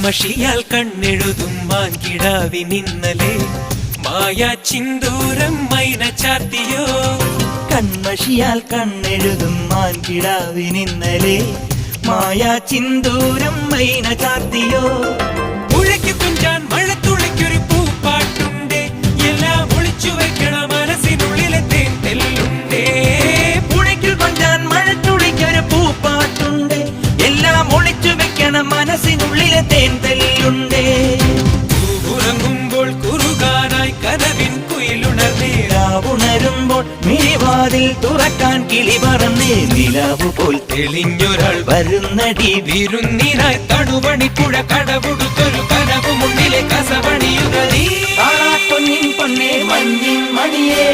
കൺമഷിയാൽ കണ്ണെഴുതും മാൻകിടാവിനിന്നലെ മായാ ചിന്തൂരം മൈന ചാത്തിയോ. കൺമഷിയാൽ കണ്ണെഴുതും മാൻകിടാവിനിന്നലെ മായാ ചിന്തൂരം മൈന ചാത്തിയോ. പുഴയ്ക്ക് തുഞ്ചാൻ മഴത്തുള്ളിക്കൊരു പൂപ്പാട്ടുണ്ടേ, എല്ലാം ഒളിച്ചു വെക്കണ മനസ്സിനുള്ളിലെ തേൻ തെല്ലുണ്ടേ. പുഴയ്ക്ക് കൊഞ്ചാൻ മഴത്തുള്ളിക്കൊരു പൂപ്പാട്ടുണ്ട്, എല്ലാം ഒളിച്ചു വെക്കണ മനസ്സിനുള്ളിലെ തേൻ തെല്ലുണ്ടേ. ഉറങ്ങുമ്പോൾ കുറുകാനായി കനവിൻ കുയിലുണർന്നേ, ഉണരുമ്പോൾ മിഴിവാതിൽ തുറക്കാൻ കിളി പറന്നേ. നിലാവു പോൽ തെളിഞ്ഞൊരാൾ വരുന്നടി വിരുന്നിനായി തണുവണിപ്പുഴ കടപുടുത്തൊരു കനവ് മുന്നിലെ കസവണിയുക നീ. പൊന്നിൻ പൊന്നേ മഞ്ഞിൻ മണിയേ